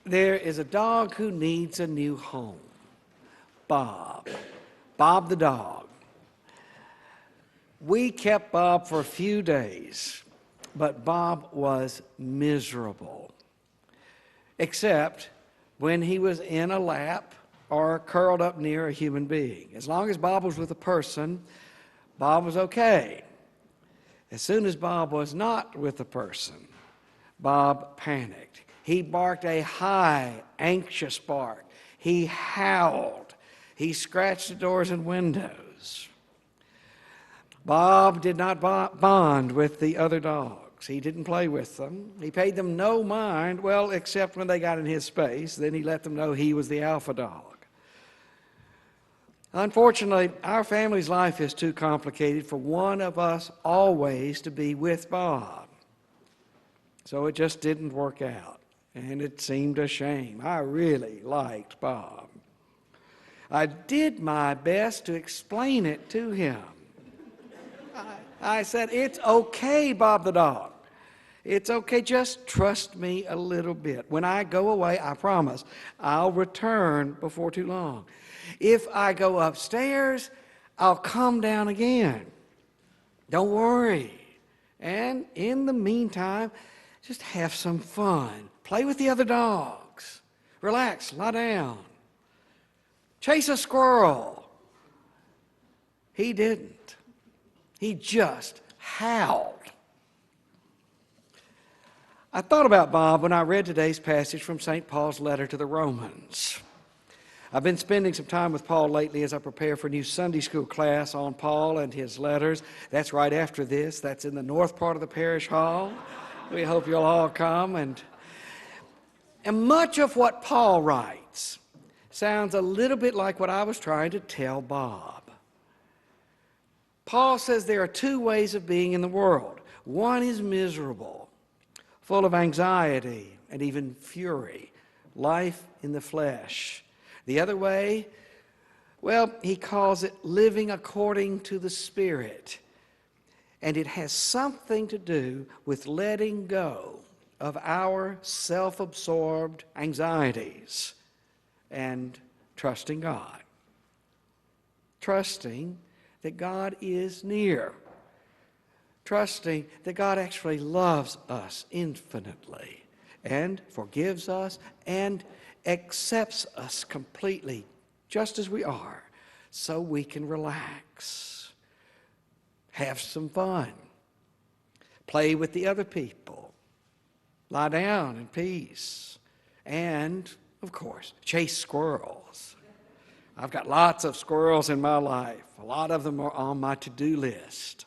There is a dog who needs a new home. Bob. Bob the dog. We kept Bob for a few days, but Bob was miserable. Except when he was in a lap or curled up near a human being. As long as Bob was with a person, Bob was okay. As soon as Bob was not with a person, Bob panicked. He barked a high, anxious bark. He howled. He scratched the doors and windows. Bob did not bond with the other dogs. He didn't play with them. He paid them no mind, well, except when they got in his space. Then he let them know he was the alpha dog. Unfortunately, our family's life is too complicated for one of us always to be with Bob. So it just didn't work out, and it seemed a shame. I really liked Bob. I did my best to explain it to him. I said, "It's okay, Bob the dog. It's okay, just trust me a little bit. When I go away, I promise, I'll return before too long. If I go upstairs, I'll come down again. Don't worry. And in the meantime, just have some fun. Play with the other dogs. Relax, lie down. Chase a squirrel." He didn't. He just howled. I thought about Bob when I read today's passage from St. Paul's letter to the Romans. I've been spending some time with Paul lately as I prepare for a new Sunday school class on Paul and his letters. That's right after this. That's in the north part of the parish hall. We hope you'll all come. And much of what Paul writes sounds a little bit like what I was trying to tell Bob. Paul says there are two ways of being in the world. One is miserable, full of anxiety and even fury, life in the flesh. The other way, well, he calls it living according to the Spirit. And it has something to do with letting go of our self-absorbed anxieties and trusting God. Trusting that God is near. Trusting that God actually loves us infinitely and forgives us and accepts us completely just as we are, so we can relax, have some fun, play with the other people, lie down in peace, and, of course, chase squirrels. I've got lots of squirrels in my life. A lot of them are on my to-do list.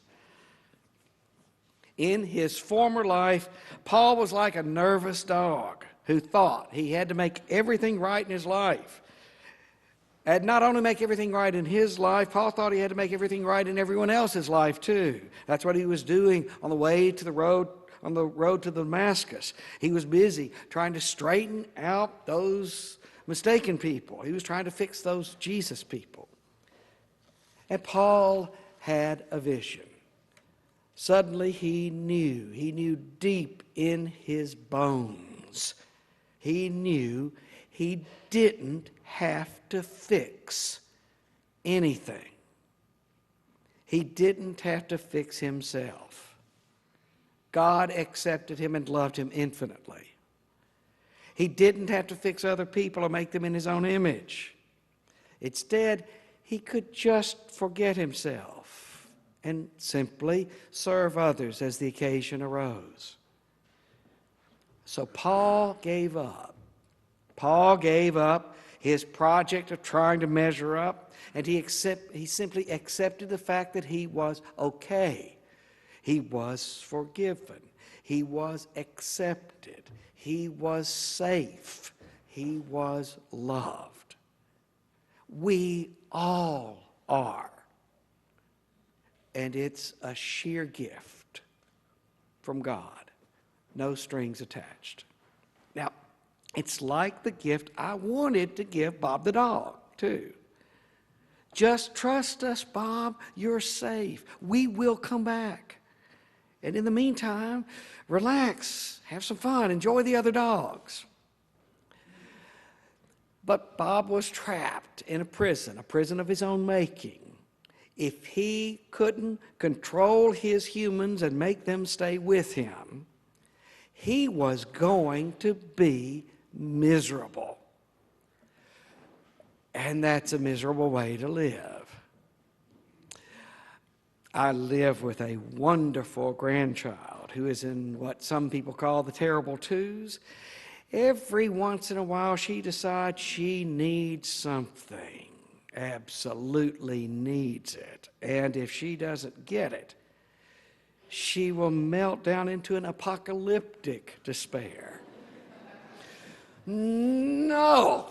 In his former life, Paul was like a nervous dog who thought he had to make everything right in his life. And not only make everything right in his life, Paul thought he had to make everything right in everyone else's life too. That's what he was doing on the way to the road to Damascus. He was busy trying to straighten out those mistaken people. He was trying to fix those Jesus people. And Paul had a vision. Suddenly he knew deep in his bones, he knew he didn't have to fix anything. He didn't have to fix himself. God accepted him and loved him infinitely. He didn't have to fix other people or make them in his own image. Instead, he could just forget himself and simply serve others as the occasion arose. So Paul gave up. Paul gave up his project of trying to measure up, and he simply accepted the fact that he was okay. He was forgiven. He was accepted. He was safe. He was loved. We all are. And it's a sheer gift from God. No strings attached. Now, it's like the gift I wanted to give Bob the dog, too. Just trust us, Bob. You're safe. We will come back. And in the meantime, relax, have some fun, enjoy the other dogs. But Bob was trapped in a prison of his own making. If he couldn't control his humans and make them stay with him, he was going to be miserable. And that's a miserable way to live. I live with a wonderful grandchild who is in what some people call the terrible twos. Every once in a while, she decides she needs something, absolutely needs it. And if she doesn't get it, she will melt down into an apocalyptic despair. No!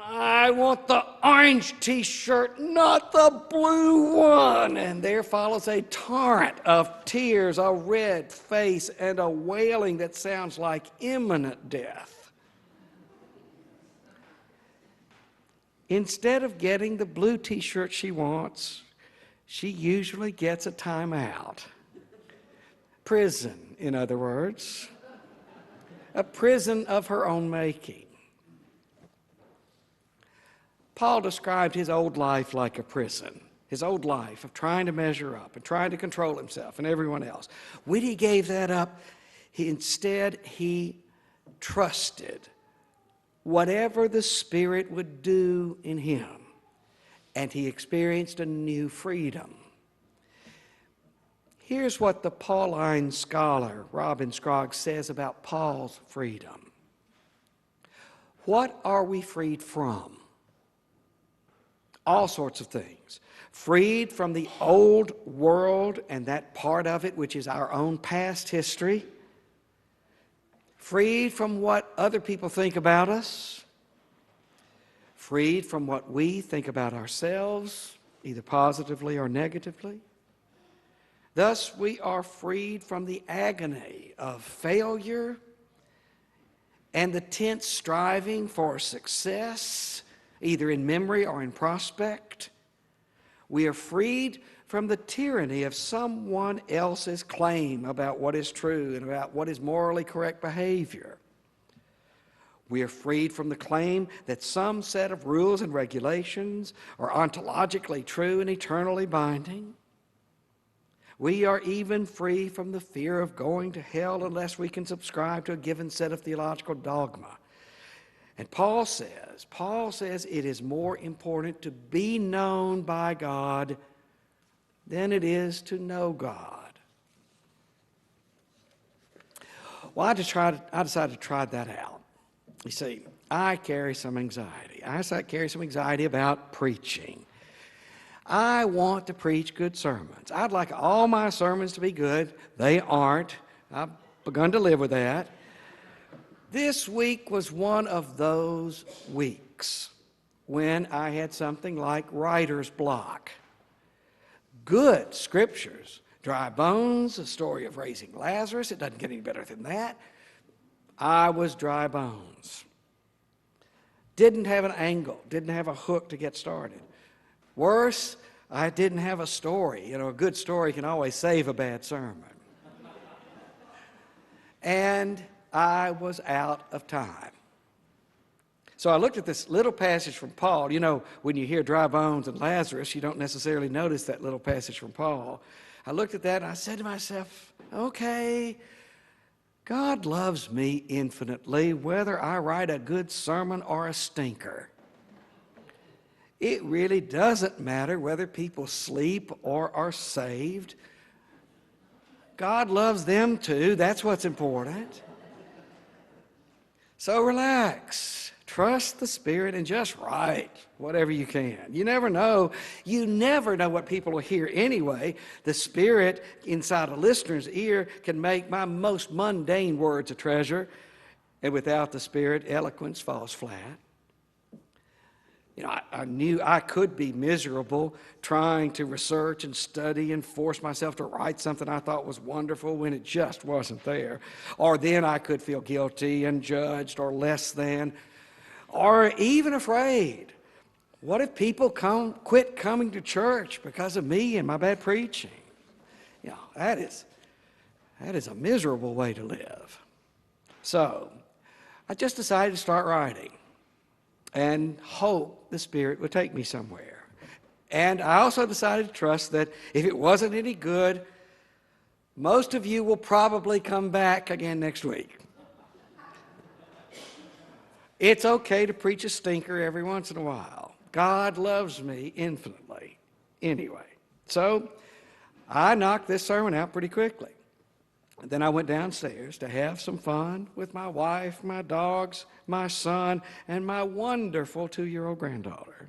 I want the orange t-shirt, not the blue one. And there follows a torrent of tears, a red face, and a wailing that sounds like imminent death. Instead of getting the blue t-shirt she wants, she usually gets a timeout. Prison, in other words. A prison of her own making. Paul described his old life like a prison, his old life of trying to measure up and trying to control himself and everyone else. When he gave that up, instead he trusted whatever the Spirit would do in him, and he experienced a new freedom. Here's what the Pauline scholar Robin Scroggs says about Paul's freedom. What are we freed from? All sorts of things. Freed from the old world and that part of it which is our own past history. Freed from what other people think about us. Freed from what we think about ourselves, either positively or negatively. Thus, we are freed from the agony of failure and the tense striving for success, either in memory or in prospect. We are freed from the tyranny of someone else's claim about what is true and about what is morally correct behavior. We are freed from the claim that some set of rules and regulations are ontologically true and eternally binding. We are even free from the fear of going to hell unless we can subscribe to a given set of theological dogma. And Paul says it is more important to be known by God than it is to know God. Well, I decided to try that out. You see, I carry some anxiety. I carry some anxiety about preaching. I want to preach good sermons. I'd like all my sermons to be good. They aren't. I've begun to live with that. This week was one of those weeks when I had something like writer's block. Good scriptures, dry bones, a story of raising Lazarus. It doesn't get any better than that. I was dry bones. Didn't have an angle, didn't have a hook to get started. Worse, I didn't have a story. You know, a good story can always save a bad sermon. And I was out of time. So I looked at this little passage from Paul. You know, when you hear dry bones and Lazarus, you don't necessarily notice that little passage from Paul. I looked at that and I said to myself, okay, God loves me infinitely, whether I write a good sermon or a stinker. It really doesn't matter whether people sleep or are saved. God loves them too. That's what's important. So relax, trust the Spirit, and just write whatever you can. You never know. You never know what people will hear anyway. The Spirit inside a listener's ear can make my most mundane words a treasure, and without the Spirit, eloquence falls flat. You know, I knew I could be miserable trying to research and study and force myself to write something I thought was wonderful when it just wasn't there. Or then I could feel guilty and judged or less than, or even afraid. What if people quit coming to church because of me and my bad preaching? You know, that is a miserable way to live. So I just decided to start writing. and hope the Spirit would take me somewhere. And I also decided to trust that if it wasn't any good, most of you will probably come back again next week. It's okay to preach a stinker every once in a while. God loves me infinitely anyway. So I knocked this sermon out pretty quickly. Then I went downstairs to have some fun with my wife, my dogs, my son, and my wonderful 2-year-old granddaughter.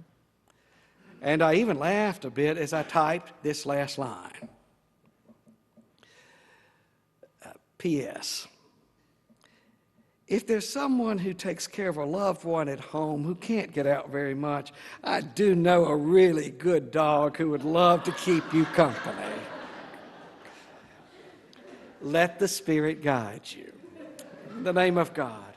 And I even laughed a bit as I typed this last line. P.S. If there's someone who takes care of a loved one at home who can't get out very much, I do know a really good dog who would love to keep you company. Let the Spirit guide you. In the name of God.